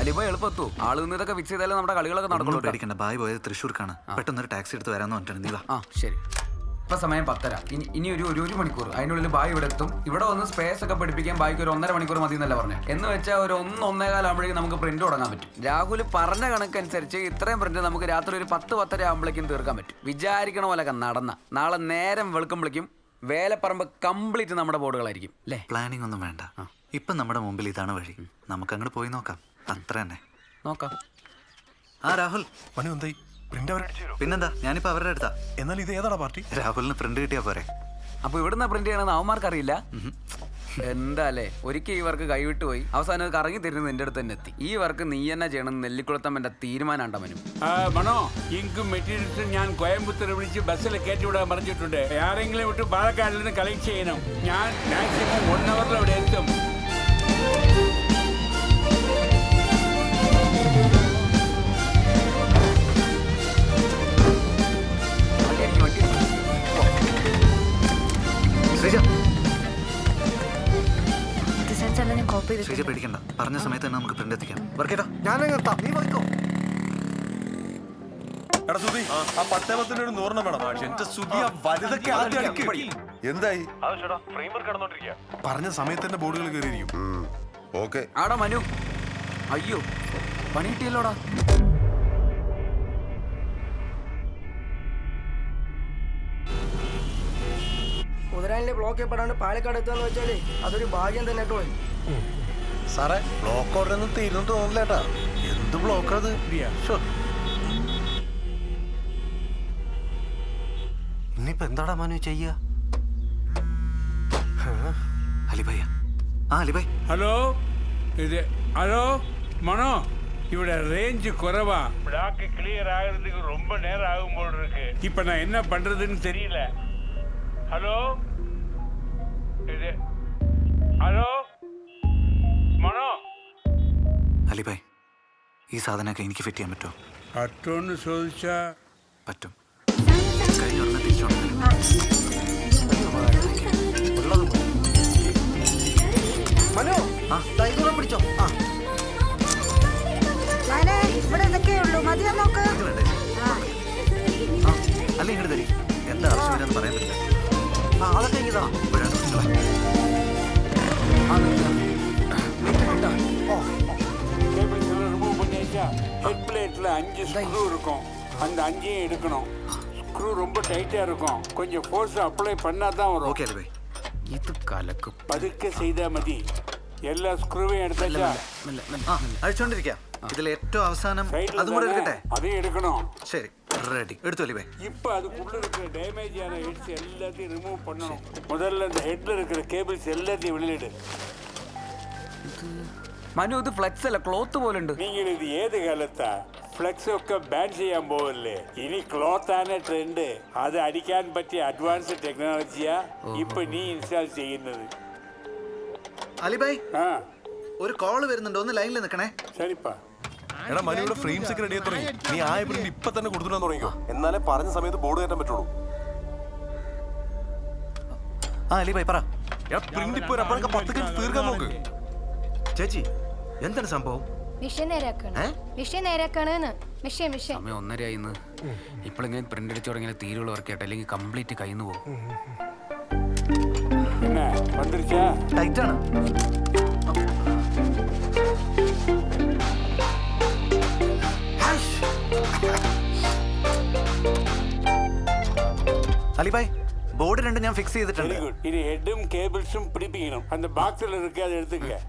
അലിബായ് എളുപ്പത്തു. ആള് നിന്ന് ഇതൊക്കെ ഫിക്സ് ചെയ്താലും നമ്മുടെ കളികളൊക്കെ നടക്കുള്ളൂ. പേടിക്കണ്ട, ബായ് പോയത് തൃശ്ശൂർക്കാണ്. പെട്ടെന്നൊരു ടാക്സി എടുത്ത് വരാമെന്ന് പറഞ്ഞിട്ടുണ്ട്. നീ വാ. ആ ശരി. ഇപ്പൊ സമയം 10:30. ഇനി ഒരു മണിക്കൂർ അതിനുള്ളിൽ ബായ് ഇവിടെ എത്തും. ഇവിടെ വന്ന് സ്പേസ് ഒക്കെ പഠിപ്പിക്കാൻ ബായ്ക്ക് ഒരു 1.5 മണിക്കൂർ മതി എന്നല്ല പറഞ്ഞത്. എന്ന് വെച്ചാൽ ഒരു 1-1.15 ആകുമ്പോഴേക്കും നമുക്ക് പ്രിന്റ് തുടങ്ങാൻ പറ്റും. രാഹുൽ പറഞ്ഞ കണക്കനുസരിച്ച് ഇത്രയും പ്രിന്റ് നമുക്ക് രാത്രി ഒരു 10-10:30 ആകുമ്പോഴേക്കും തീർക്കാൻ പറ്റും. വിചാരിക്കണ പോലൊക്കെ നടന്ന നാളെ നേരം വെളുക്കുമ്പോഴേക്കും വേലപ്പറമ്പ് കംപ്ലീറ്റ് നമ്മുടെ ബോർഡുകളായിരിക്കും അല്ലേ? പ്ലാനിങ് ഒന്നും വേണ്ട. ഇപ്പം നമ്മുടെ മുമ്പിൽ ഇതാണ് വഴി. നമുക്ക് അങ്ങോട്ട് പോയി നോക്കാം. അത്ര തന്നെ. നോക്കാം. ആ രാഹുൽ, മനു എന്തായി? പ്രിന്റ് പിന്നെന്താ, ഞാനിപ്പോ അവരുടെ അടുത്താ. എന്നാൽ ഇത് ഏതാടാ പാർട്ടി? രാഹുലിന് പ്രിന്റ് കിട്ടിയാ പോരെ? അപ്പൊ ഇവിടുന്ന് പ്രിന്റ് ചെയ്യണമെന്ന് അവന്മാർക്ക് അറിയില്ല. എന്താ അല്ലേ, ഒരിക്കൽ ഈ വർക്ക് കൈവിട്ട് പോയി. അവസാനം കറങ്ങി തരുന്നത് എന്റെ അടുത്ത് തന്നെ എത്തി. ഈ വർക്ക് നീ തന്നെ ചെയ്യണം നെല്ലിക്കുളത്തമ്മന്റെ തീരുമാനം ഉണ്ടവനും. മനോ, ഇങ്കും മെറ്റീരിയൽസും ഞാൻ കോയമ്പത്തൂർ വിളിച്ച് ബസ്സിൽ കയറ്റിവിടാൻ പറഞ്ഞിട്ടുണ്ട്. ആരെങ്കിലും വിട്ട് പാലക്കാടിൽ നിന്ന് കളക്ട് ചെയ്യണം. ഞാൻ മാക്സിമം 1 hour അവിടെ എത്തും. ശ്രീജ പേടിക്കണ്ട, പറഞ്ഞ സമയത്ത് തന്നെ നമുക്ക് പ്രിന്റ് എത്തിക്കാം. വർക്കേട്ടാ, നീ പോയിക്കോ. എടാ സുധി, ആ 10-10 100 വേണം. എന്റെ സുധി, ആ വലുതൊക്കെ ആദ്യം അടിക്ക്. എന്തായി? പറഞ്ഞ സമയത്ത് തന്നെ ബോർഡുകൾ കയറിയിരിക്കും. ഓക്കെ. ആടാ മനു, അയ്യോ പണി കിട്ടിയല്ലോടാ. കുതിരാനിലെ ബ്ലോക്ക് ചെയ്യപ്പെടാണ്ട് പാലക്കാട് എത്തുകയെന്ന് വെച്ചാലേ അതൊരു ഭാഗ്യം തന്നെ കേട്ടോ. സാറേ, ബ്ലോക്ക് ഓർഡർ ഒന്നും തീരുന്നു തോന്നില്ലേട്ടാ. എന്ത് ബ്ലോക്ക് അത്? ഇനിയിപ്പോ എന്താടാ മനു ചെയ്യുക? അലിബായ, അലിബായ്. ഹലോ, ഹലോ മനോ, ഇവിടെ ரேஞ்ச் குறைவா. பிளாக் கிளியர் ஆகிறதுக்கு ரொம்ப நேரம் ஆகும் போல இருக்கு. இப்போ நான் என்ன பண்றதுன்னு தெரியல. ഹലോ, ഹലോ മനോ. അലിബായ്, ഈ സാധനമൊക്കെ എനിക്ക് ഫിറ്റ് ചെയ്യാൻ പറ്റുമോ? പറ്റുമെന്ന് ചോദിച്ചാ പറ്റും. കഴിഞ്ഞ ഉടനെ തിരിച്ചു മനു, പിടിച്ചോ. ഇവിടെ എന്തൊക്കെ ഉള്ളൂ, മതിയാ നോക്ക്. അല്ല, ഇങ്ങോട്ട് തരി. എന്താ ആവശ്യമില്ലെന്ന് പറയാൻ പറ്റില്ല. അതൊക്കെ ഇതാ. ரிமூவ் பண்ணியாச்சா? ஹெட் பிளேட்ல 5 ஸ்க்ரூ இருக்கும். அந்த 5ஐயும் எடுக்கணும். ஸ்க்ரூ ரொம்ப டைட்டா இருக்கும். கொஞ்சம் ஃபோர்ஸ் அப்ளை பண்ணா தான் வரும். ഓക്കെ അലിബായ്. ഇത് കലക്കും. പതുക്കെ ചെയ്താൽ മതി. എല്ലാ സ്ക്രൂവും എടുത്താ അഴിച്ചോണ്ടിരിക്കാം. ഇതിൽ ഏറ്റവും അവസാനം അതും കൂടെ എടുക്കട്ടെ? അതേ എടുക്കണോ? ശരി, റെഡി. എടുത്തു അലിബായ്. இப்போ அதுக்குள்ள இருக்கிற டேமேஜ் ஆன ஹெட்ஸ் எல்லாத்தையும் ரிமூவ் பண்ணணும். முதல்ல இந்த ஹெட்ல இருக்கிற கேபிள்ஸ் எல்லாத்தையும் வெளியிடு. മനു, ഇത് ഫ്ലെക്സ് അല്ല, ക്ലോത്ത് പോലെ ഉണ്ട്. നിങ്ങൾ ഇത് ഏത് കാലത്താ ഫ്ലെക്സ് ഒക്കെ ബാൻ ചെയ്യാൻ പോവല്ലേ? ഇനി ക്ലോത്ത് ആണ് ട്രെൻഡ്. അത് അടിക്കാൻ പറ്റിയ അഡ്വാൻസ് ടെക്നോളജിയാ ഇപ്പൊ നീ ഇൻസ്റ്റാൾ ചെയ്യുന്നത്. അലിബായ്, ആ ഒരു കോള് വരുന്നുണ്ട്, ഒന്ന് ലൈനിൽ നിൽക്കണേ. ശരിപ്പാ. എടാ മനുവിടെ ഫ്രെയിംസ് ഒക്കെ റെഡി ആയി തുടങ്ങി. നീ ആയ പ്രിന്റ് ഇപ്പൊ തന്നെ കൊടുത്തിടാൻ തുടങ്ങിക്കോ. എന്നാലേ പറഞ്ഞ സമയത്ത് ബോർഡ് കയറ്റാൻ പറ്റുള്ളൂ. അലിബായ് പറ. പ്രിന്റ് ഇപ്പൊ അപ്പോഴൊക്കെ 10 മിനിറ്റ് തീർക്കാൻ നോക്ക്. ചേച്ചി, എന്താണ് സംഭവം? മിഷൻ നേരാക്കാണ്. മിഷൻ സമയം 1:30 ആയിന്ന്. ഇപ്പോഴെങ്കിലും പ്രിന്റ് അടിച്ചു തുടങ്ങിയാൽ തീരുള്ള വർക്ക് ആയിട്ട്, അല്ലെങ്കിൽ കംപ്ലീറ്റ് കയ്യിന്ന് പോകും. என்ன வந்துருச்சா? ടൈറ്റാണ്. അലിബായ്, ബോർഡ് 2 ഞാൻ ഫിക്സ് ചെയ്തിട്ടുണ്ട്. Very good. இது ஹெட்டும் கேபிள்ஸும் பிடிப்பிக்கணும். அந்த பாக்ஸ்ல இருக்கு, அதை எடுத்துக்க.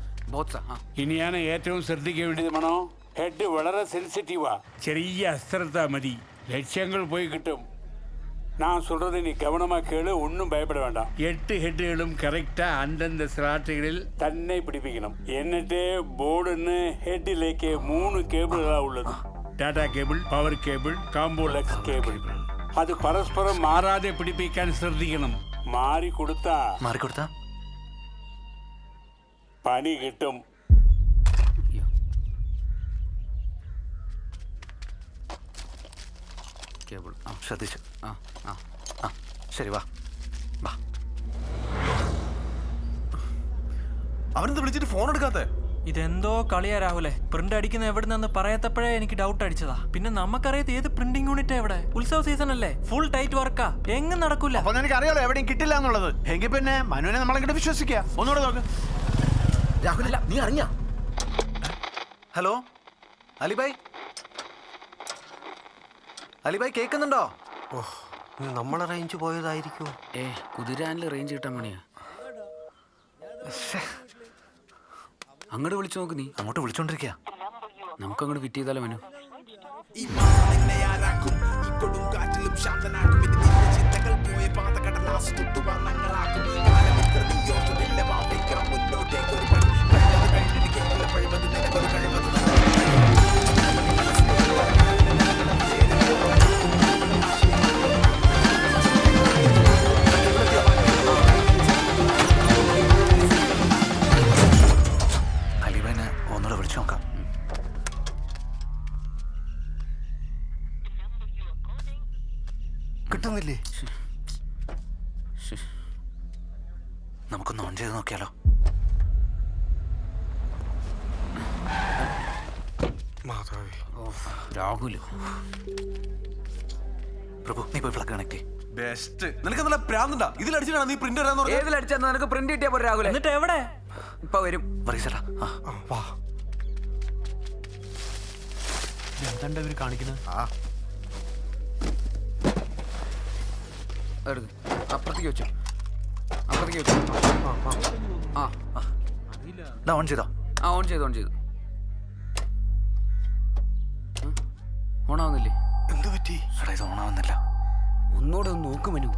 ഇനിയാണ് ഏറ്റവും ശ്രദ്ധിക്കേണ്ടത് മനോ. ഹെഡ് വളരെ സെൻസിറ്റീവാ. ചെറിയ അശ്രദ്ധ മതി, ലക്ഷ്യങ്ങൾ പോയി കിട്ടും. நான் சொல்றது நீ கவனமா கேளு, ஒன்றும் பயப்பட வேண்டாம். 8 ஹெட்டுகளும் கரெக்டா அந்தந்த ஸ்லாட்டுகளில் തന്നെ പിടിപ്പിക്കണം. എന്നിട്ട് ബോർഡിന് ഹെഡിലേക്ക് 3 കേബിളുകളാ ഉള്ളത്. ടാറ്റാ കേബിൾ, പവർ കേബിൾ, കോംബോലെക്സ് കേബിൾ. അത് പരസ്പരം മാറാതെ പിടിപ്പിക്കാൻ ശ്രദ്ധിക്കണം. മാറിക്കൊടുത്താ പണി കിട്ടും. ശ്രദ്ധിച്ചു. ശരി, വാ. അവനെന്ത് വിളിച്ചിട്ട് ഫോൺ എടുക്കാത്ത? ഇതെന്തോ കളിയാ രാഹുലെ. പ്രിന്റ് അടിക്കുന്ന എവിടെ നിന്ന് പറയാത്തപ്പോഴേ എനിക്ക് ഡൗട്ട് അടിച്ചതാ. പിന്നെ നമുക്കറിയാത്ത ഏത് പ്രിന്റിംഗ് യൂണിറ്റ് എവിടെ? ഉത്സവ സീസൺ അല്ലേ, ഫുൾ ടൈറ്റ് വർക്കാ, എങ്ങും നടക്കൂല. അപ്പൊ എനിക്ക് അറിയാലോ എവിടെയും കിട്ടില്ല എന്നുള്ളത്. എങ്കിൽ പിന്നെ മനുവിനെ നമ്മളെങ്കിലും വിശ്വസിക്കുക. ഒന്നുകൂടെ നോക്ക്. രാഹുലല്ല, നീ അറിഞ്ഞ? ഹലോ അലിബായ്, അലിബായ് കേൾക്കുന്നുണ്ടോ? നമ്മളെ റേഞ്ച് പോയതായിരിക്കും. കുതിരാനിൽ റേഞ്ച് കിട്ടാൻ പണിയാ. അങ്ങോട്ട് വിളിച്ചു നോക്ക്. നീ അങ്ങോട്ട് വിളിച്ചോണ്ടിരിക്കുക. നമുക്ക് അങ്ങോട്ട് ഫിറ്റ് ചെയ്താലോ മനു? അലിബായിനെ ഒന്നുകൂടെ വിളിച്ചു നോക്കാം. കിട്ടുന്നില്ലേ? നമുക്കൊന്ന് ഓൺ ചെയ്ത് നോക്കിയാലോ? രാഹുൽ പ്രഭു, നീ പോയി പ്ലഗ് കണക്ട്. ബെസ്റ്റ്. നിനക്ക് നല്ല പ്രാന്തണ്ടാ. ഇതിലടിച്ചിട്ടാണ് നീ പ്രിന്റ് തരാന്ന് പറഞ്ഞത്. ഏതിലടിച്ചാ നിനക്ക് പ്രിന്റ് കിട്ടിയാ പോരെ രാഹുൽ? എന്നിട്ട് എവിടെ? ഇപ്പൊ വരും. പറയടാ. എന്താണ്ട് ഇവര് കാണിക്കുന്നത്? എടുക്ക്. അപ്പുറത്തേക്ക് വെച്ചോ, അപ്പുറത്തേക്ക് വെച്ചോ. ഓൺ ചെയ്തോ? ഓൺ ചെയ്തു, ഓൺ ചെയ്തു. ഓണാവുന്നില്ലേ? എന്ത് പറ്റി? എടാ, ഇത് ഓണാവുന്നില്ല. ഒന്നുകൂടെ ഒന്ന് നോക്ക് മനു.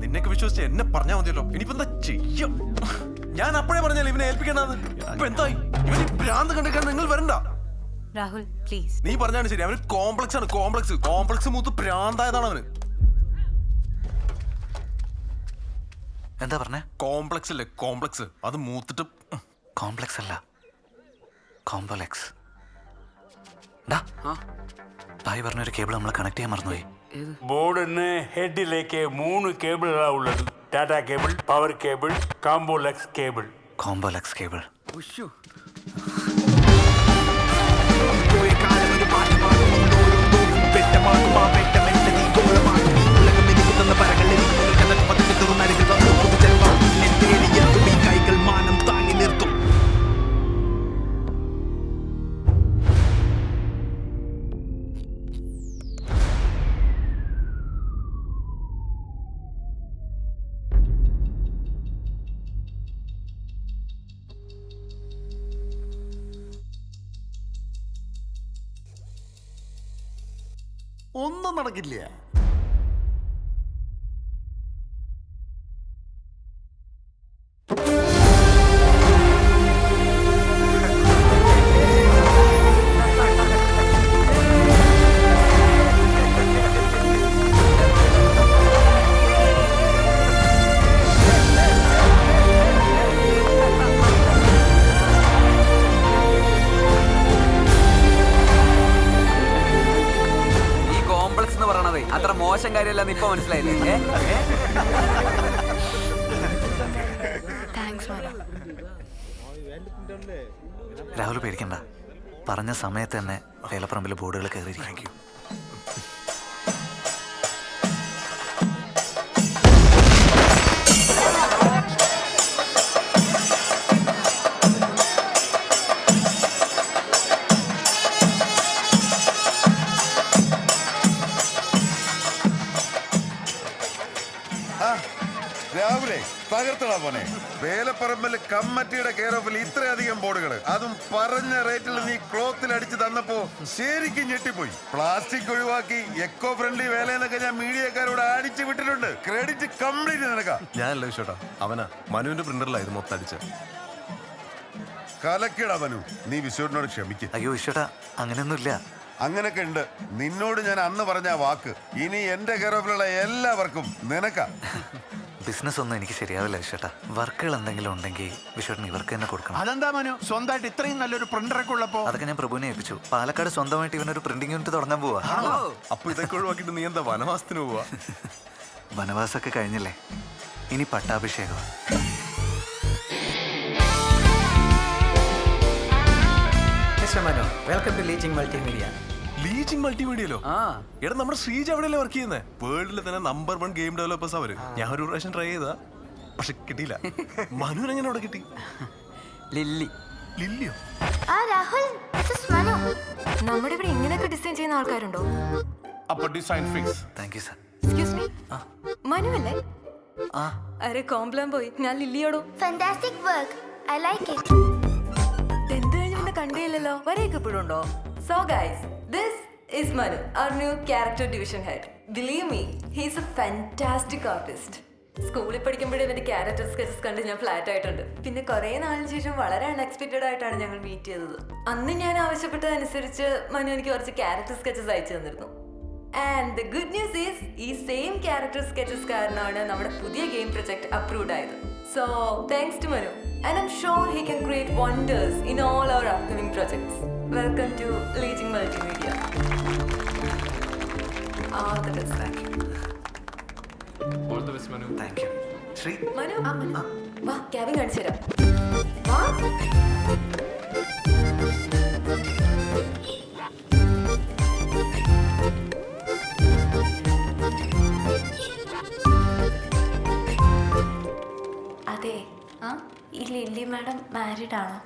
നിന്നൊക്കെ വിശ്വസിച്ച് എന്നെ പറഞ്ഞാൽ മതിയല്ലോ. ഇനിയിപ്പോ എന്താ ചെയ്യും? ഞാൻ അപ്പോഴേ പറഞ്ഞാൽ ഇവനെ ഏൽപ്പിക്കണ്ടെന്ന്. ഇപ്പൊ എന്തായി? ഇവന് ഭ്രാന്ത് കണ്ടിട്ടാണ് നിങ്ങൾ വരണ്ട. രാഹുൽ പ്ലീസ്. നീ പറഞ്ഞാണ് ശരി. അവന് കോംപ്ലക്സ് ആണ്. കോംപ്ലക്സ് മൂത്ത് ഭ്രാന്തായതാണ് അവന്. എന്താ പറഞ്ഞേ? കോംപ്ലക്സ് അല്ലേ, കോംപ്ലക്സ്. അത് മൂത്തിട്ട് കോംപ്ലക്സ് അല്ല, കോംപ്ലക്സ്. ഭായി പറഞ്ഞൊരു കേബിൾ നമ്മൾ കണക്ട് ചെയ്യാൻ മറന്നുപോയി. ബോർഡിന് ഹെഡിലേക്ക് 3 കേബിളുകളാണ് ഉള്ളത്. ടാറ്റ കേബിൾ, പവർ കേബിൾ, കോംബോലക്സ് കേബിൾ. കോംബോലക്സ് കേബിൾ. ഒന്നും നടക്കില്ല. അത്ര മോശം കാര്യമല്ലെന്ന് ഇപ്പൊ മനസ്സിലായില്ലേ? രാഹുൽ പേടിക്കണ്ട. പറഞ്ഞ സമയത്ത് തന്നെ വേലപ്പറമ്പിൽ ബോർഡുകൾ കയറിയിരിക്കും. രാവിലെ തകർത്തടാ പോനെ. വേലപ്പറമ്പിൽ കമ്മിറ്റിയുടെ കെയർ ഓഫിൽ ഇത്രയധികം ബോർഡുകൾ, അതും പറഞ്ഞ റേറ്റിൽ നീ ക്ലോത്തിൽ അടിച്ചു തന്നപ്പോ ശരിക്കും ഞെട്ടിപ്പോയി. പ്ലാസ്റ്റിക് ഒഴിവാക്കി എക്കോ ഫ്രണ്ട്ലി വേലയെന്നൊക്കെ ഞാൻ മീഡിയക്കാരോട് അടിച്ചു വിട്ടിട്ടുണ്ട്. ക്രെഡിറ്റ് കംപ്ലീറ്റ് നിനക്കാ. ഞാനല്ല വിശ്വട്ടാ, അവനാ. മനുവിന്റെ പ്രിന്ററിലായിരുന്നു മൊത്തം അടിച്ച. കലക്കിടാ മനു. നീ വിശ്വനോട് ക്ഷമിക്ക്. അയ്യോ വിശ്വട്ടാ, അങ്ങനെയൊന്നുമില്ല. അങ്ങനൊക്കെ ഉണ്ട്. നിന്നോട് ഞാൻ അന്ന് പറഞ്ഞ ആ വാക്ക് ഇനി എന്റെ കെയർ ഓഫിലുള്ള എല്ലാവർക്കും നിനക്കാ. ബിസിനസ് ഒന്നും എനിക്ക് ശരിയാവില്ല വിശ്വട്ടാ. വർക്കുകൾ എന്തെങ്കിലും ഉണ്ടെങ്കിൽ വിശ്വട്ടിന് ഇവർക്ക് തന്നെ കൊടുക്കണം. അതെന്താ മനു, സ്വന്തമായിട്ട് ഇത്രയും നല്ലൊരു പ്രിന്ററൊക്കെ ഉള്ളപ്പോ? അതൊക്കെ ഞാൻ പ്രഭുവിനെ ഏൽപ്പിച്ചു. പാലക്കാട് സ്വന്തമായിട്ട് ഇവനൊരു പ്രിന്റിംഗ് യൂണിറ്റ് തുടങ്ങാൻ പോവാ. അപ്പൊ ഇതൊക്കെ ഒഴിവാക്കിട്ട് നീ എന്താ വനവാസത്തിന് പോവാ? വനവാസമൊക്കെ കഴിഞ്ഞില്ലേ, ഇനി പട്ടാഭിഷേകം. Welcome to leeching multimedia. ലീച്ചിങ് മൾട്ടിമീഡിയയിലോ? എടാ നമ്മുടെ ശ്രീജ അവിടെയല്ലേ വർക്ക് ചെയ്യുന്നത്? വേൾഡിലെ തന്നെ നമ്പർ 1 ഗെയിം ഡെവലപ്പേഴ്സ് അവര്. ഞാൻ ഒരു പ്രാവശ്യം ട്രൈ ചെയ്താ, പക്ഷെ കിട്ടിയില്ല. മനുവിന് എങ്ങനെ അവിടെ കിട്ടി? ലില്ലി. ലില്ലിയോ? നമ്മുടെ ഇവിടെ ഇങ്ങനെയൊക്കെ ഡിസൈൻ ചെയ്യുന്ന ആൾക്കാരുണ്ടോ? അപ്പൊ design fix. Thank you sir. Excuse me, Manu അല്ലേ? അരെ കോംപ്ലാൻ പോയി. ഞാൻ ലില്ലിയോടോ. Fantastic work. I like it. എന്ത് കഴിഞ്ഞു പിന്നെ കണ്ടില്ലല്ലോ. വരെയൊക്കെ ഇപ്പോഴുണ്ടോ? So guys, this is Manu, our new character division head. Believe me, he is a fantastic artist. സ്കൂളിൽ പഠിക്കുമ്പോഴേ ഇവന്റെ ക്യാരക്ടർ സ്കെച്ചസ് കണ്ട് ഞാൻ ഫ്ലാറ്റ് ആയിട്ടുണ്ട്. പിന്നെ കുറെ നാളിന് ശേഷം വളരെ അൺഎക്സ്പെക്റ്റഡ് ആയിട്ടാണ് ഞങ്ങൾ മീറ്റ് ചെയ്തത്. അന്ന് ഞാൻ ആവശ്യപ്പെട്ടതനുസരിച്ച് മനു എനിക്ക് കുറച്ച് ക്യാരക്ടർ സ്കെച്ചസ് അയച്ചു തന്നിരുന്നു. And the good news is ഈ സെയിം ക്യാരക്ടർ സ്കെച്ചസ് കാരണമാണ് നമ്മുടെ പുതിയ ഗെയിം പ്രൊജക്ട് അപ്രൂവ്ഡ് ആയത്. So thanks to Manu, and I'm sure he can create wonders in all our upcoming projects. Welcome to Legion Multimedia. All the best. Thank you. All the best, Manu. Thank you. Shri, Manu, വാ cabin കാണിച്ചു തരാം. വാ. അതെ, ഈ lily madam married ആണോ?